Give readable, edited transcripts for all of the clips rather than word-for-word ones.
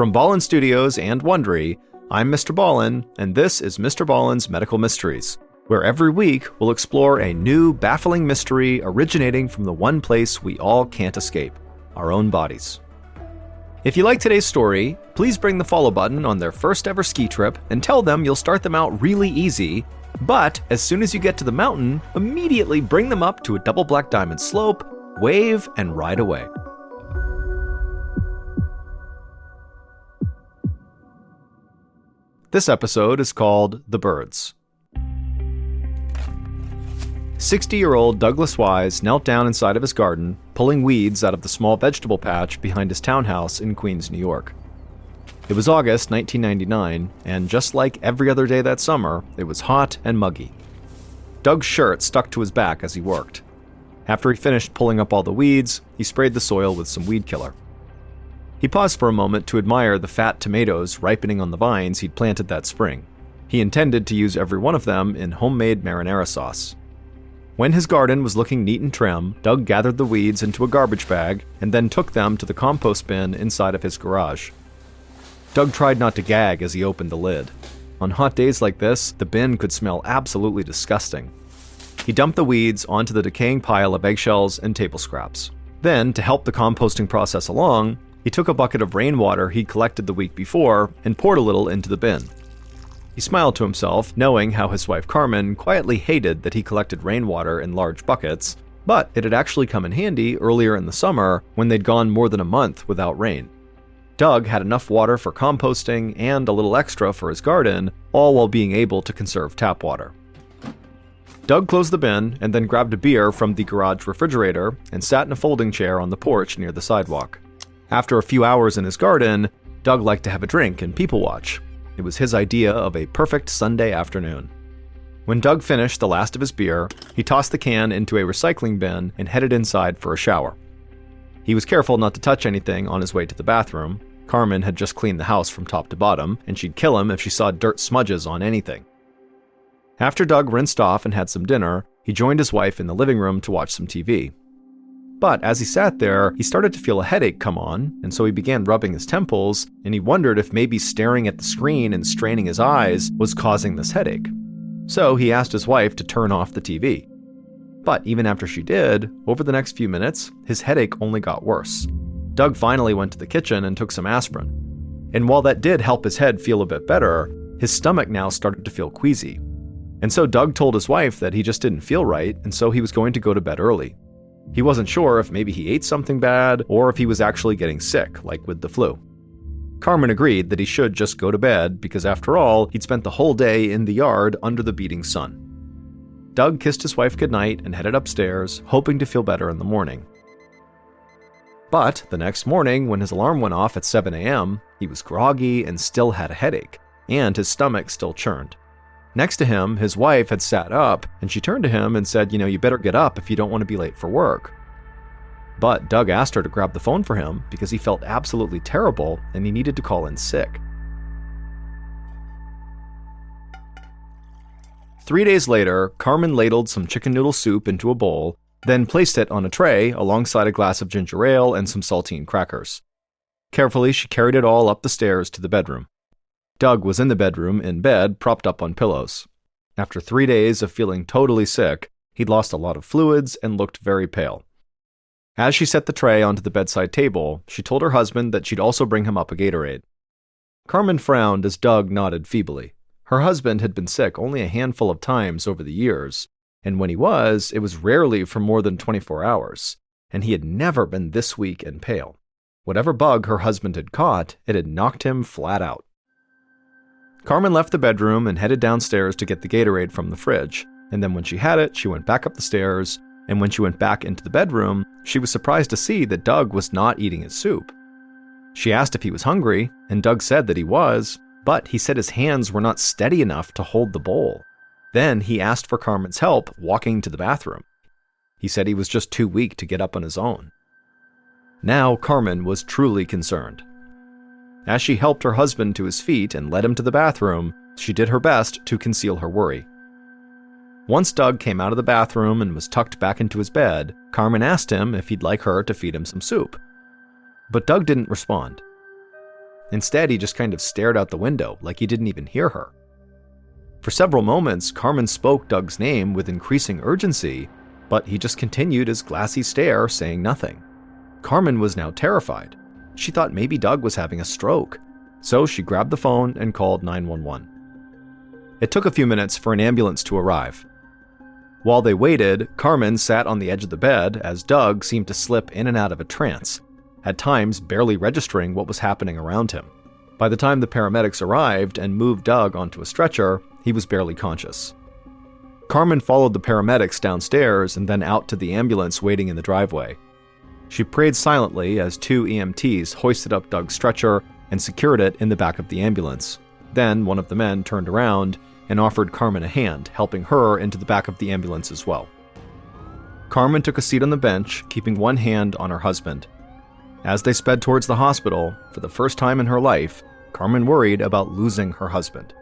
From Ballen Studios and Wondery, I'm Mr. Ballen, and this is Mr. Ballen's Medical Mysteries, where every week we'll explore a new, baffling mystery originating from the one place we all can't escape, our own bodies. If you like today's story, please bring the follow button on their first ever ski trip and tell them you'll start them out really easy, but as soon as you get to the mountain, immediately bring them up to a double black diamond slope, wave, and ride away. This episode is called The Birds. 60-year-old Douglas Wise knelt down inside of his garden, pulling weeds out of the small vegetable patch behind his townhouse in Queens, New York. It was August 1999, and just like every other day that summer, it was hot and muggy. Doug's shirt stuck to his back as he worked. After he finished pulling up all the weeds, he sprayed the soil with some weed killer. He paused for a moment to admire the fat tomatoes ripening on the vines he'd planted that spring. He intended to use every one of them in homemade marinara sauce. When his garden was looking neat and trim, Doug gathered the weeds into a garbage bag and then took them to the compost bin inside of his garage. Doug tried not to gag as he opened the lid. On hot days like this, the bin could smell absolutely disgusting. He dumped the weeds onto the decaying pile of eggshells and table scraps. Then, to help the composting process along, he took a bucket of rainwater he'd collected the week before and poured a little into the bin. He smiled to himself, knowing how his wife Carmen quietly hated that he collected rainwater in large buckets, but it had actually come in handy earlier in the summer when they'd gone more than a month without rain. Doug had enough water for composting and a little extra for his garden, all while being able to conserve tap water. Doug closed the bin and then grabbed a beer from the garage refrigerator and sat in a folding chair on the porch near the sidewalk. After a few hours in his garden, Doug liked to have a drink and people watch. It was his idea of a perfect Sunday afternoon. When Doug finished the last of his beer, he tossed the can into a recycling bin and headed inside for a shower. He was careful not to touch anything on his way to the bathroom. Carmen had just cleaned the house from top to bottom, and she'd kill him if she saw dirt smudges on anything. After Doug rinsed off and had some dinner, he joined his wife in the living room to watch some TV. But as he sat there, he started to feel a headache come on, and so he began rubbing his temples, and he wondered if maybe staring at the screen and straining his eyes was causing this headache. So he asked his wife to turn off the TV. But even after she did, over the next few minutes, his headache only got worse. Doug finally went to the kitchen and took some aspirin. And while that did help his head feel a bit better, his stomach now started to feel queasy. And so Doug told his wife that he just didn't feel right, and so he was going to go to bed early. He wasn't sure if maybe he ate something bad or if he was actually getting sick, like with the flu. Carmen agreed that he should just go to bed because after all, he'd spent the whole day in the yard under the beating sun. Doug kissed his wife goodnight and headed upstairs, hoping to feel better in the morning. But the next morning, when his alarm went off at 7 a.m., he was groggy and still had a headache, and his stomach still churned. Next to him, his wife had sat up, and she turned to him and said, you better get up if you don't want to be late for work. But Doug asked her to grab the phone for him because he felt absolutely terrible and he needed to call in sick. 3 days later, Carmen ladled some chicken noodle soup into a bowl, then placed it on a tray alongside a glass of ginger ale and some saltine crackers. Carefully, she carried it all up the stairs to the bedroom. Doug was in the bedroom, in bed, propped up on pillows. After 3 days of feeling totally sick, he'd lost a lot of fluids and looked very pale. As she set the tray onto the bedside table, she told her husband that she'd also bring him up a Gatorade. Carmen frowned as Doug nodded feebly. Her husband had been sick only a handful of times over the years, and when he was, it was rarely for more than 24 hours, and he had never been this weak and pale. Whatever bug her husband had caught, it had knocked him flat out. Carmen left the bedroom and headed downstairs to get the Gatorade from the fridge, and then when she had it, she went back up the stairs, and when she went back into the bedroom, she was surprised to see that Doug was not eating his soup. She asked if he was hungry, and Doug said that he was, but he said his hands were not steady enough to hold the bowl. Then he asked for Carmen's help walking to the bathroom. He said he was just too weak to get up on his own. Now Carmen was truly concerned. As she helped her husband to his feet and led him to the bathroom, she did her best to conceal her worry. Once Doug came out of the bathroom and was tucked back into his bed, Carmen asked him if he'd like her to feed him some soup. But Doug didn't respond. Instead, he just kind of stared out the window like he didn't even hear her. For several moments, Carmen spoke Doug's name with increasing urgency, but he just continued his glassy stare, saying nothing. Carmen was now terrified. She thought maybe Doug was having a stroke, so she grabbed the phone and called 911. It took a few minutes for an ambulance to arrive. While they waited, Carmen sat on the edge of the bed as Doug seemed to slip in and out of a trance, at times barely registering what was happening around him. By the time the paramedics arrived and moved Doug onto a stretcher, he was barely conscious. Carmen followed the paramedics downstairs and then out to the ambulance waiting in the driveway. She prayed silently as 2 EMTs hoisted up Doug's stretcher and secured it in the back of the ambulance. Then one of the men turned around and offered Carmen a hand, helping her into the back of the ambulance as well. Carmen took a seat on the bench, keeping one hand on her husband. As they sped towards the hospital, for the first time in her life, Carmen worried about losing her husband.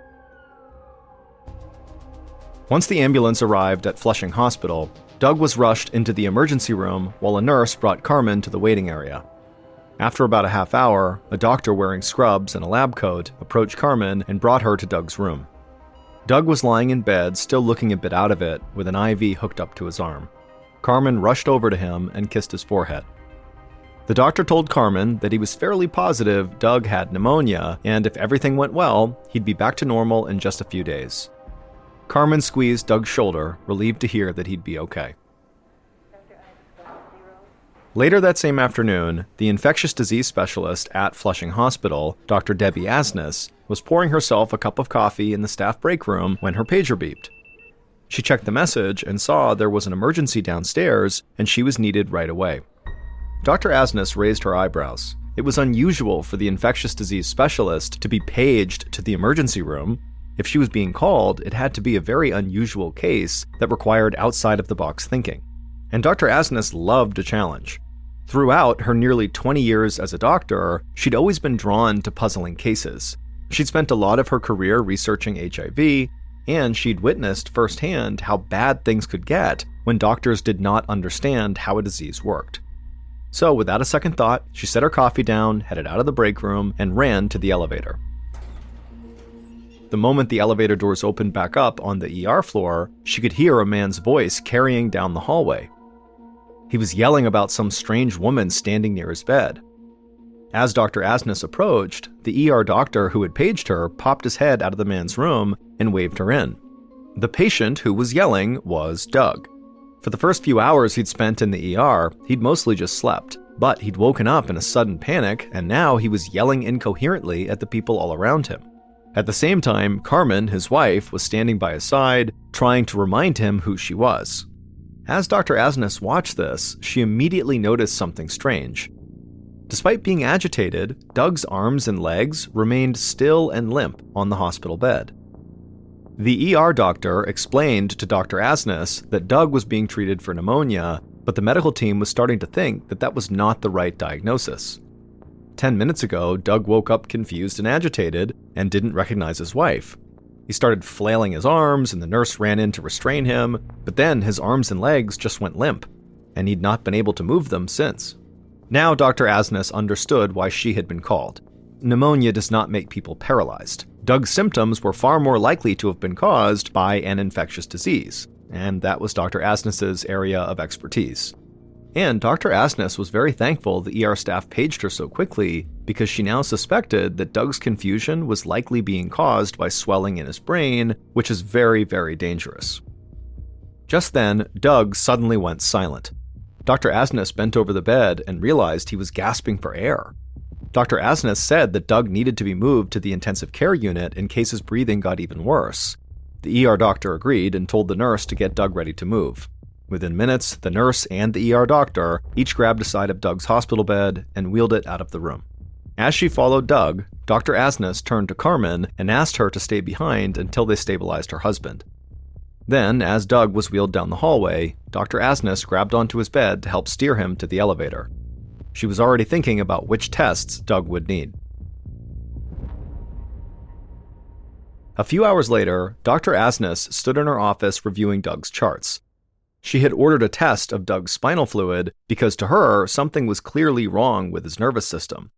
Once the ambulance arrived at Flushing Hospital, Doug was rushed into the emergency room while a nurse brought Carmen to the waiting area. After about a half hour, a doctor wearing scrubs and a lab coat approached Carmen and brought her to Doug's room. Doug was lying in bed, still looking a bit out of it, with an IV hooked up to his arm. Carmen rushed over to him and kissed his forehead. The doctor told Carmen that he was fairly positive Doug had pneumonia, and if everything went well, he'd be back to normal in just a few days. Carmen squeezed Doug's shoulder, relieved to hear that he'd be okay. Later that same afternoon, the infectious disease specialist at Flushing Hospital, Dr. Debbie Asnes, was pouring herself a cup of coffee in the staff break room when her pager beeped. She checked the message and saw there was an emergency downstairs and she was needed right away. Dr. Asnes raised her eyebrows. It was unusual for the infectious disease specialist to be paged to the emergency room. If she was being called, it had to be a very unusual case that required outside-of-the-box thinking. And Dr. Asnes loved a challenge. Throughout her nearly 20 years as a doctor, she'd always been drawn to puzzling cases. She'd spent a lot of her career researching HIV, and she'd witnessed firsthand how bad things could get when doctors did not understand how a disease worked. So without a second thought, she set her coffee down, headed out of the break room, and ran to the elevator. The moment the elevator doors opened back up on the ER floor, she could hear a man's voice carrying down the hallway. He was yelling about some strange woman standing near his bed. As Dr. Asnes approached, the ER doctor who had paged her popped his head out of the man's room and waved her in. The patient who was yelling was Doug. For the first few hours he'd spent in the ER, he'd mostly just slept, but he'd woken up in a sudden panic, and now he was yelling incoherently at the people all around him. At the same time, Carmen, his wife, was standing by his side, trying to remind him who she was. As Dr. Asnes watched this, she immediately noticed something strange. Despite being agitated, Doug's arms and legs remained still and limp on the hospital bed. The ER doctor explained to Dr. Asnes that Doug was being treated for pneumonia, but the medical team was starting to think that that was not the right diagnosis. 10 minutes ago, Doug woke up confused and agitated and didn't recognize his wife. He started flailing his arms and the nurse ran in to restrain him, but then his arms and legs just went limp, and he'd not been able to move them since. Now Dr. Asnes understood why she had been called. Pneumonia does not make people paralyzed. Doug's symptoms were far more likely to have been caused by an infectious disease, and that was Dr. Asnes's area of expertise. And Dr. Asnes was very thankful the ER staff paged her so quickly because she now suspected that Doug's confusion was likely being caused by swelling in his brain, which is very, very dangerous. Just then, Doug suddenly went silent. Dr. Asnes bent over the bed and realized he was gasping for air. Dr. Asnes said that Doug needed to be moved to the intensive care unit in case his breathing got even worse. The ER doctor agreed and told the nurse to get Doug ready to move. Within minutes, the nurse and the ER doctor each grabbed a side of Doug's hospital bed and wheeled it out of the room. As she followed Doug, Dr. Asnes turned to Carmen and asked her to stay behind until they stabilized her husband. Then, as Doug was wheeled down the hallway, Dr. Asnes grabbed onto his bed to help steer him to the elevator. She was already thinking about which tests Doug would need. A few hours later, Dr. Asnes stood in her office reviewing Doug's charts. She had ordered a test of Doug's spinal fluid because to her, something was clearly wrong with his nervous system.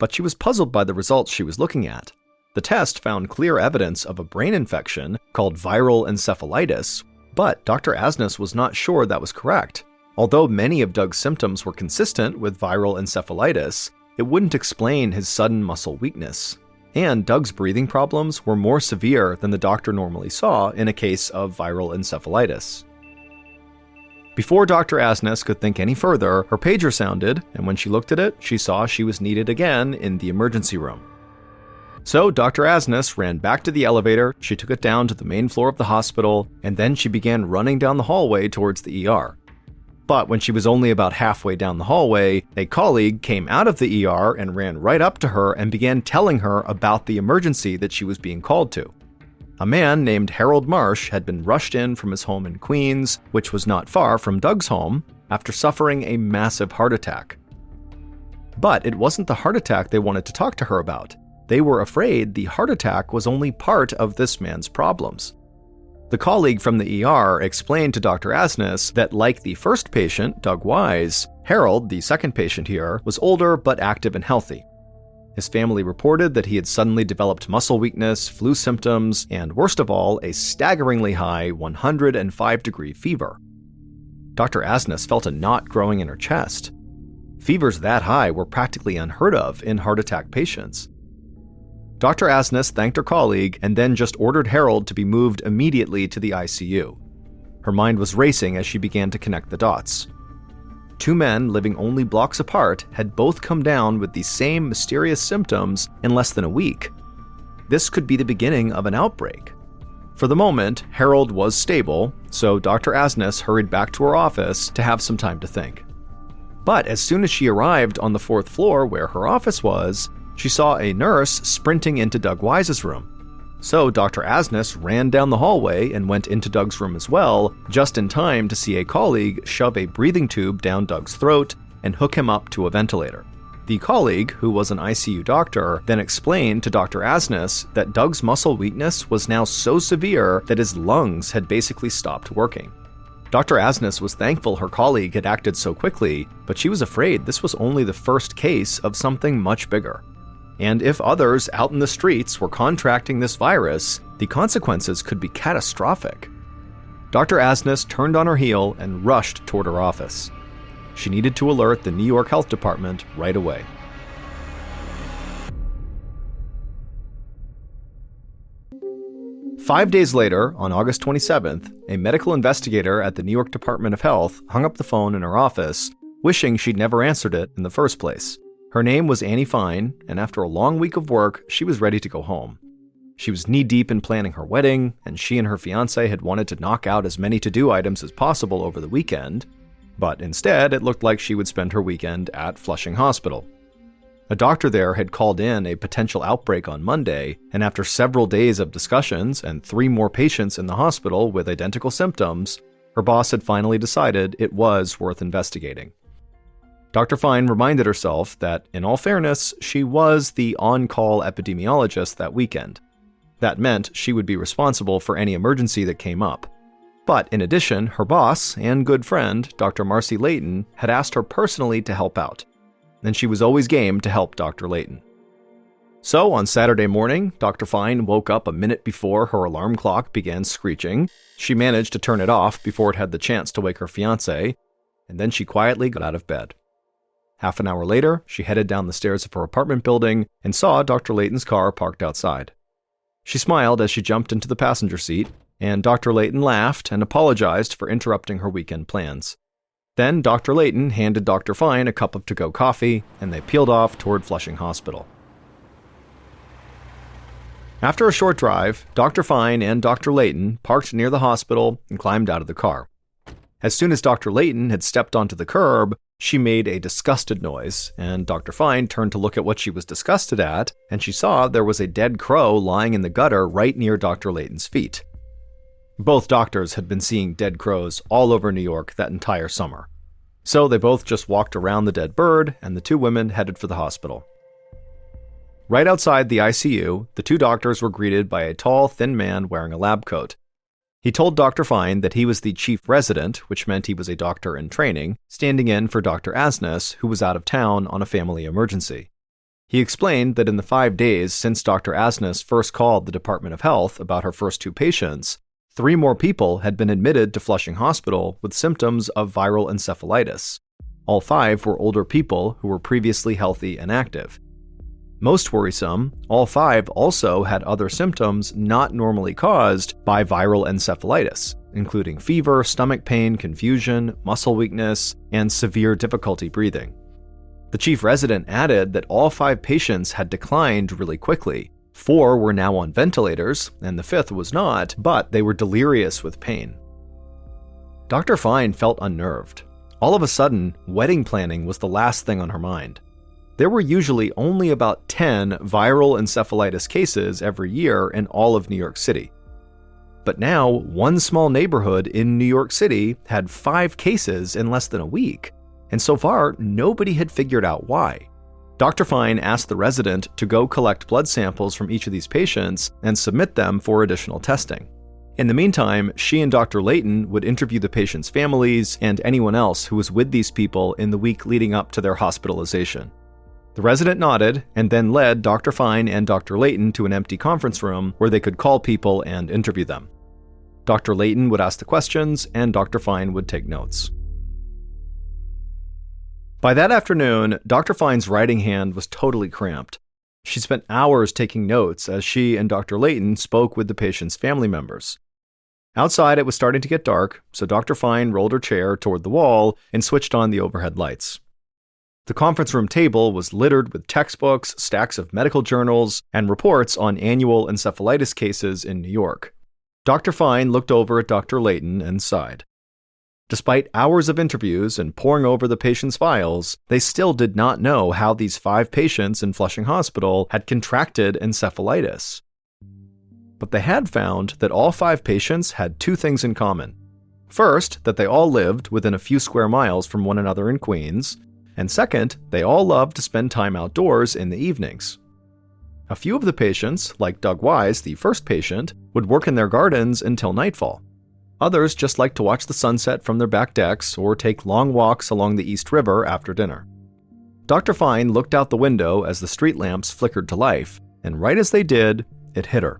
but she was puzzled by the results she was looking at. The test found clear evidence of a brain infection called viral encephalitis, but Dr. Asnes was not sure that was correct. Although many of Doug's symptoms were consistent with viral encephalitis, it wouldn't explain his sudden muscle weakness. And Doug's breathing problems were more severe than the doctor normally saw in a case of viral encephalitis. Before Dr. Asnes could think any further, her pager sounded, and when she looked at it, she saw she was needed again in the emergency room. So Dr. Asnes ran back to the elevator, she took it down to the main floor of the hospital, and then she began running down the hallway towards the ER. But when she was only about halfway down the hallway, a colleague came out of the ER and ran right up to her and began telling her about the emergency that she was being called to. A man named Harold Marsh had been rushed in from his home in Queens, which was not far from Doug's home, after suffering a massive heart attack. But it wasn't the heart attack they wanted to talk to her about. They were afraid the heart attack was only part of this man's problems. The colleague from the ER explained to Dr. Asnes that, like the first patient, Doug Wise, Harold, the second patient here, was older but active and healthy. His family reported that he had suddenly developed muscle weakness, flu symptoms, and worst of all, a staggeringly high 105-degree fever. Dr. Asnes felt a knot growing in her chest. Fevers that high were practically unheard of in heart attack patients. Dr. Asnes thanked her colleague and then just ordered Harold to be moved immediately to the ICU. Her mind was racing as she began to connect the dots. Two men living only blocks apart had both come down with the same mysterious symptoms in less than a week. This could be the beginning of an outbreak. For the moment, Harold was stable, so Dr. Asnes hurried back to her office to have some time to think. But as soon as she arrived on the 4th floor where her office was, she saw a nurse sprinting into Doug Wise's room. So Dr. Asnes ran down the hallway and went into Doug's room as well, just in time to see a colleague shove a breathing tube down Doug's throat and hook him up to a ventilator. The colleague, who was an ICU doctor, then explained to Dr. Asnes that Doug's muscle weakness was now so severe that his lungs had basically stopped working. Dr. Asnes was thankful her colleague had acted so quickly, but she was afraid this was only the first case of something much bigger. And if others out in the streets were contracting this virus, the consequences could be catastrophic. Dr. Asnes turned on her heel and rushed toward her office. She needed to alert the New York Health Department right away. Five days later, on August 27th, a medical investigator at the New York Department of Health hung up the phone in her office, wishing she'd never answered it in the first place. Her name was Annie Fine, and after a long week of work, she was ready to go home. She was knee-deep in planning her wedding, and she and her fiancé had wanted to knock out as many to-do items as possible over the weekend, but instead it looked like she would spend her weekend at Flushing Hospital. A doctor there had called in a potential outbreak on Monday, and after several days of discussions and 3 more patients in the hospital with identical symptoms, her boss had finally decided it was worth investigating. Dr. Fine reminded herself that, in all fairness, she was the on-call epidemiologist that weekend. That meant she would be responsible for any emergency that came up. But in addition, her boss and good friend, Dr. Marcy Layton, had asked her personally to help out, and she was always game to help Dr. Layton. So on Saturday morning, Dr. Fine woke up a minute before her alarm clock began screeching. She managed to turn it off before it had the chance to wake her fiancé, and then she quietly got out of bed. Half an hour later, she headed down the stairs of her apartment building and saw Dr. Layton's car parked outside. She smiled as she jumped into the passenger seat, and Dr. Layton laughed and apologized for interrupting her weekend plans. Then Dr. Layton handed Dr. Fine a cup of to-go coffee, and they peeled off toward Flushing Hospital. After a short drive, Dr. Fine and Dr. Layton parked near the hospital and climbed out of the car. As soon as Dr. Layton had stepped onto the curb, she made a disgusted noise, and Dr. Fine turned to look at what she was disgusted at, and she saw there was a dead crow lying in the gutter right near Dr. Layton's feet. Both doctors had been seeing dead crows all over New York that entire summer. So they both just walked around the dead bird, and the 2 women headed for the hospital. Right outside the ICU, the 2 doctors were greeted by a tall, thin man wearing a lab coat. He told Dr. Fine that he was the chief resident, which meant he was a doctor in training, standing in for Dr. Asnes, who was out of town on a family emergency. He explained that in the 5 days since Dr. Asnes first called the Department of Health about her first 2 patients, 3 more people had been admitted to Flushing Hospital with symptoms of viral encephalitis. All 5 were older people who were previously healthy and active. Most worrisome, all 5 also had other symptoms not normally caused by viral encephalitis, including fever, stomach pain, confusion, muscle weakness, and severe difficulty breathing. The chief resident added that all 5 patients had declined really quickly. 4 were now on ventilators, and the 5th was not, but they were delirious with pain. Dr. Fine felt unnerved. All of a sudden, wedding planning was the last thing on her mind. There were usually only about 10 viral encephalitis cases every year in all of New York City. But now, one small neighborhood in New York City had 5 cases in less than a week, and so far, nobody had figured out why. Dr. Fine asked the resident to go collect blood samples from each of these patients and submit them for additional testing. In the meantime, she and Dr. Layton would interview the patients' families and anyone else who was with these people in the week leading up to their hospitalization. The resident nodded and then led Dr. Fine and Dr. Layton to an empty conference room where they could call people and interview them. Dr. Layton would ask the questions and Dr. Fine would take notes. By that afternoon, Dr. Fine's writing hand was totally cramped. She spent hours taking notes as she and Dr. Layton spoke with the patient's family members. Outside, it was starting to get dark, so Dr. Fine rolled her chair toward the wall and switched on the overhead lights. The conference room table was littered with textbooks, stacks of medical journals, and reports on annual encephalitis cases in New York. Dr. Fine looked over at Dr. Layton and sighed. Despite hours of interviews and poring over the patients' files, they still did not know how these 5 patients in Flushing Hospital had contracted encephalitis. But they had found that all 5 patients had 2 things in common. First, that they all lived within a few square miles from one another in Queens, and second, they all loved to spend time outdoors in the evenings. A few of the patients, like Doug Wise, the first patient, would work in their gardens until nightfall. Others just liked to watch the sunset from their back decks or take long walks along the East River after dinner. Dr. Fine looked out the window as the street lamps flickered to life, and right as they did, it hit her.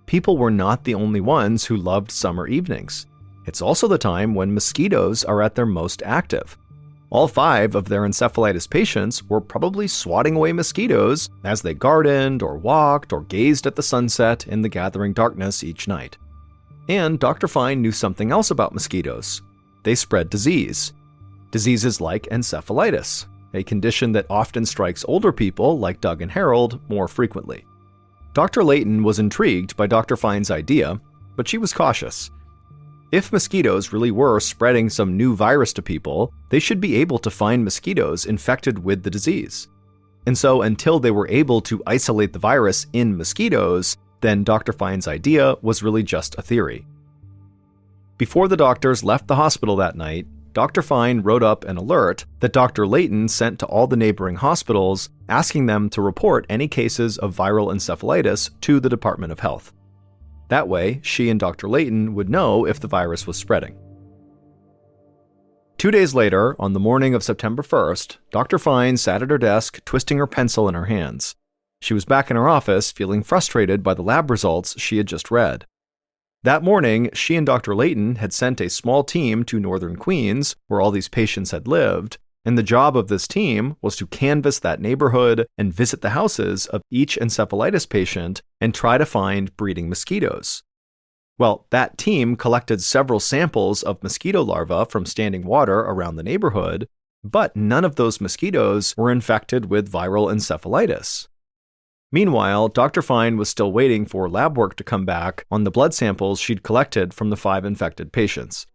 People were not the only ones who loved summer evenings. It's also the time when mosquitoes are at their most active. All 5 of their encephalitis patients were probably swatting away mosquitoes as they gardened or walked or gazed at the sunset in the gathering darkness each night. And Dr. Fine knew something else about mosquitoes. They spread disease. Diseases like encephalitis, a condition that often strikes older people like Doug and Harold more frequently. Dr. Layton was intrigued by Dr. Fine's idea, but she was cautious. If mosquitoes really were spreading some new virus to people, they should be able to find mosquitoes infected with the disease. And so until they were able to isolate the virus in mosquitoes, then Dr. Fine's idea was really just a theory. Before the doctors left the hospital that night, Dr. Fine wrote up an alert that Dr. Layton sent to all the neighboring hospitals, asking them to report any cases of viral encephalitis to the Department of Health. That way, she and Dr. Layton would know if the virus was spreading. 2 days later, on the morning of September 1st, Dr. Fine sat at her desk, twisting her pencil in her hands. She was back in her office, feeling frustrated by the lab results she had just read. That morning, she and Dr. Layton had sent a small team to northern Queens, where all these patients had lived, and the job of this team was to canvass that neighborhood and visit the houses of each encephalitis patient and try to find breeding mosquitoes. Well, that team collected several samples of mosquito larvae from standing water around the neighborhood, but none of those mosquitoes were infected with viral encephalitis. Meanwhile, Dr. Fine was still waiting for lab work to come back on the blood samples she'd collected from the 5 infected patients.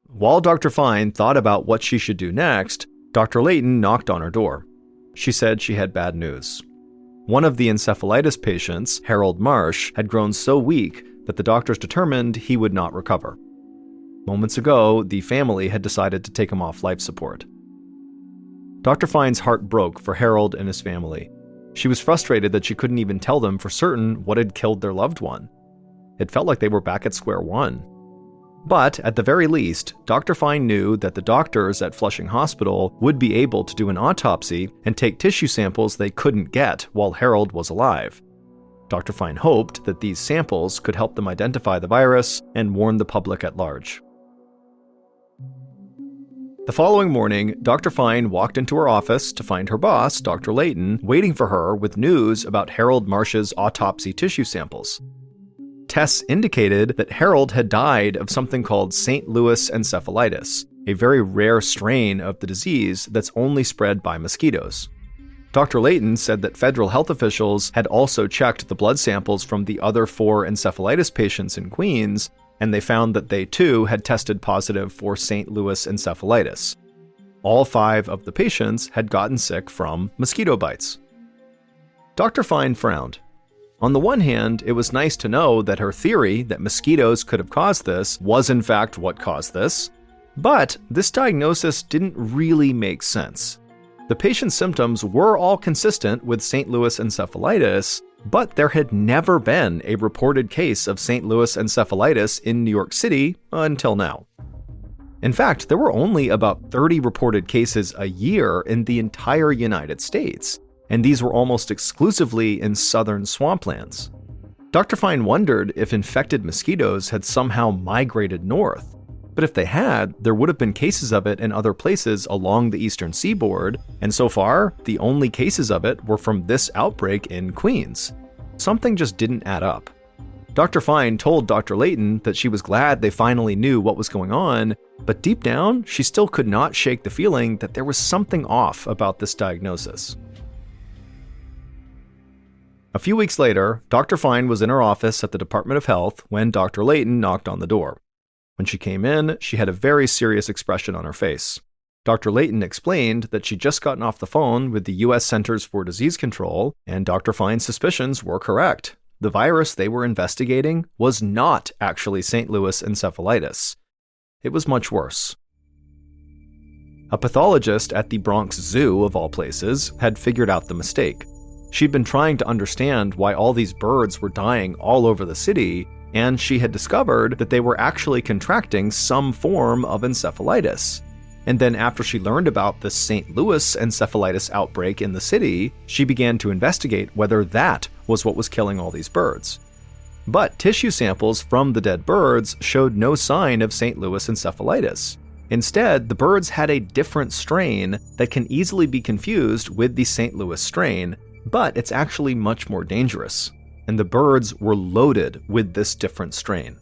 While Dr. Fine thought about what she should do next, Dr. Layton knocked on her door. She said she had bad news. One of the encephalitis patients, Harold Marsh, had grown so weak that the doctors determined he would not recover. Moments ago, the family had decided to take him off life support. Dr. Fine's heart broke for Harold and his family. She was frustrated that she couldn't even tell them for certain what had killed their loved one. It felt like they were back at square one. But at the very least, Dr. Fine knew that the doctors at Flushing Hospital would be able to do an autopsy and take tissue samples they couldn't get while Harold was alive. Dr. Fine hoped that these samples could help them identify the virus and warn the public at large. The following morning, Dr. Fine walked into her office to find her boss, Dr. Layton, waiting for her with news about Harold Marsh's autopsy tissue samples. Tests indicated that Harold had died of something called St. Louis encephalitis, a very rare strain of the disease that's only spread by mosquitoes. Dr. Layton said that federal health officials had also checked the blood samples from the other 4 encephalitis patients in Queens, and they found that they too had tested positive for St. Louis encephalitis. All 5 of the patients had gotten sick from mosquito bites. Dr. Fine frowned. On the one hand, it was nice to know that her theory that mosquitoes could have caused this was in fact what caused this, but this diagnosis didn't really make sense. The patient's symptoms were all consistent with St. Louis encephalitis, but there had never been a reported case of St. Louis encephalitis in New York City until now. In fact, there were only about 30 reported cases a year in the entire United States, and these were almost exclusively in southern swamplands. Dr. Fine wondered if infected mosquitoes had somehow migrated north, but if they had, there would have been cases of it in other places along the eastern seaboard, and so far, the only cases of it were from this outbreak in Queens. Something just didn't add up. Dr. Fine told Dr. Layton that she was glad they finally knew what was going on, but deep down, she still could not shake the feeling that there was something off about this diagnosis. A few weeks later, Dr. Fine was in her office at the Department of Health when Dr. Layton knocked on the door. When she came in, she had a very serious expression on her face. Dr. Layton explained that she'd just gotten off the phone with the U.S. Centers for Disease Control, and Dr. Fine's suspicions were correct. The virus they were investigating was not actually St. Louis encephalitis. It was much worse. A pathologist at the Bronx Zoo, of all places, had figured out the mistake. She'd been trying to understand why all these birds were dying all over the city, and she had discovered that they were actually contracting some form of encephalitis. And then after she learned about the St. Louis encephalitis outbreak in the city, she began to investigate whether that was what was killing all these birds. But tissue samples from the dead birds showed no sign of St. Louis encephalitis. Instead, the birds had a different strain that can easily be confused with the St. Louis strain, but it's actually much more dangerous. And the birds were loaded with this different strain.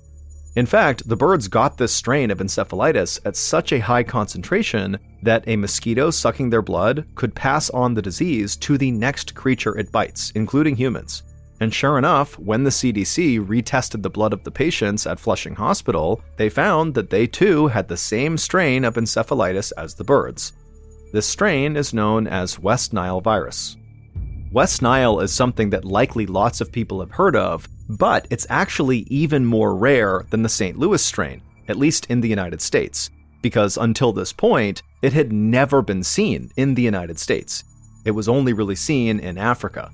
In fact, the birds got this strain of encephalitis at such a high concentration that a mosquito sucking their blood could pass on the disease to the next creature it bites, including humans. And sure enough, when the CDC retested the blood of the patients at Flushing Hospital, they found that they too had the same strain of encephalitis as the birds. This strain is known as West Nile virus. West Nile is something that likely lots of people have heard of, but it's actually even more rare than the St. Louis strain, at least in the United States, because until this point, it had never been seen in the United States. It was only really seen in Africa.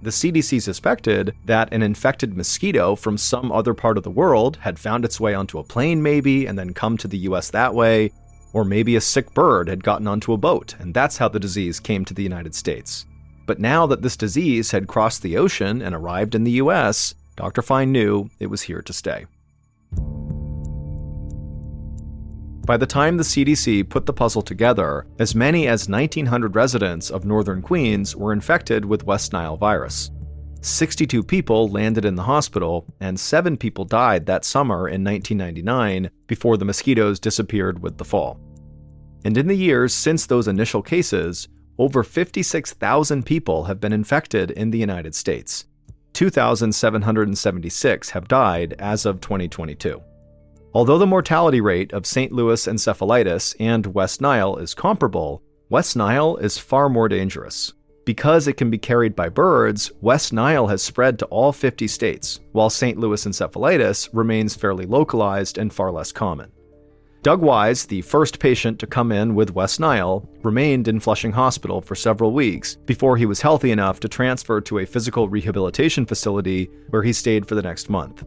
The CDC suspected that an infected mosquito from some other part of the world had found its way onto a plane maybe, and then come to the US that way, or maybe a sick bird had gotten onto a boat, and that's how the disease came to the United States. But now that this disease had crossed the ocean and arrived in the US, Dr. Fine knew it was here to stay. By the time the CDC put the puzzle together, as many as 1,900 residents of northern Queens were infected with West Nile virus. 62 people landed in the hospital, and 7 people died that summer in 1999 before the mosquitoes disappeared with the fall. And in the years since those initial cases, over 56,000 people have been infected in the United States. 2,776 have died as of 2022. Although the mortality rate of St. Louis encephalitis and West Nile is comparable, West Nile is far more dangerous. Because it can be carried by birds, West Nile has spread to all 50 states, while St. Louis encephalitis remains fairly localized and far less common. Doug Wise, the first patient to come in with West Nile, remained in Flushing Hospital for several weeks before he was healthy enough to transfer to a physical rehabilitation facility where he stayed for the next month.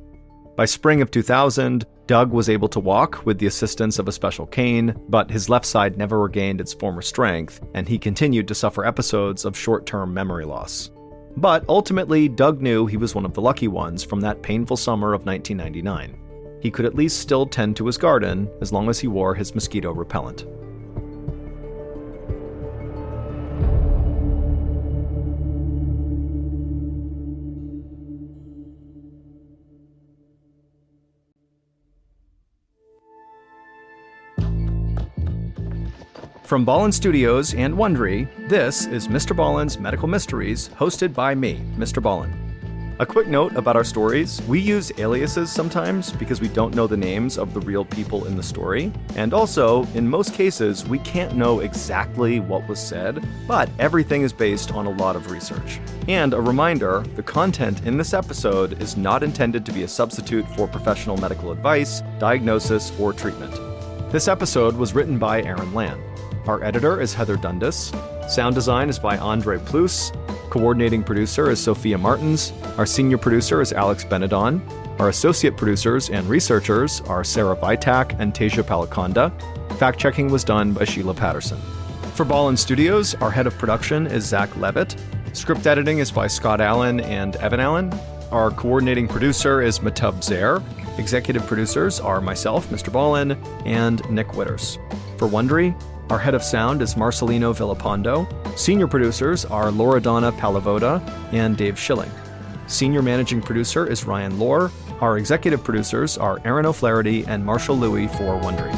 By spring of 2000, Doug was able to walk with the assistance of a special cane, but his left side never regained its former strength, and he continued to suffer episodes of short-term memory loss. But ultimately, Doug knew he was one of the lucky ones from that painful summer of 1999. He could at least still tend to his garden as long as he wore his mosquito repellent. From Ballen Studios and Wondery, this is MrBallen's Medical Mysteries, hosted by me, MrBallen. A quick note about our stories: we use aliases sometimes because we don't know the names of the real people in the story, and also, in most cases, we can't know exactly what was said, but everything is based on a lot of research. And a reminder, the content in this episode is not intended to be a substitute for professional medical advice, diagnosis, or treatment. This episode was written by Aaron Land. Our editor is Heather Dundas. Sound design is by Andre Plus. Coordinating producer is Sophia Martins. Our senior producer is Alex Benedon. Our associate producers and researchers are Sarah Vitak and Tasia Palakonda. Fact-checking was done by Sheila Patterson. For Ballen Studios, our head of production is Zach Levitt. Script editing is by Scott Allen and Evan Allen. Our coordinating producer is Matub Zaire. Executive producers are myself, MrBallen, and Nick Witters. For Wondery, our head of sound is Marcelino Villapando. Senior producers are Loredana Palavoda and Dave Schilling. Senior managing producer is Ryan Lohr. Our executive producers are Aaron O'Flaherty and Marshall Louie for Wondery.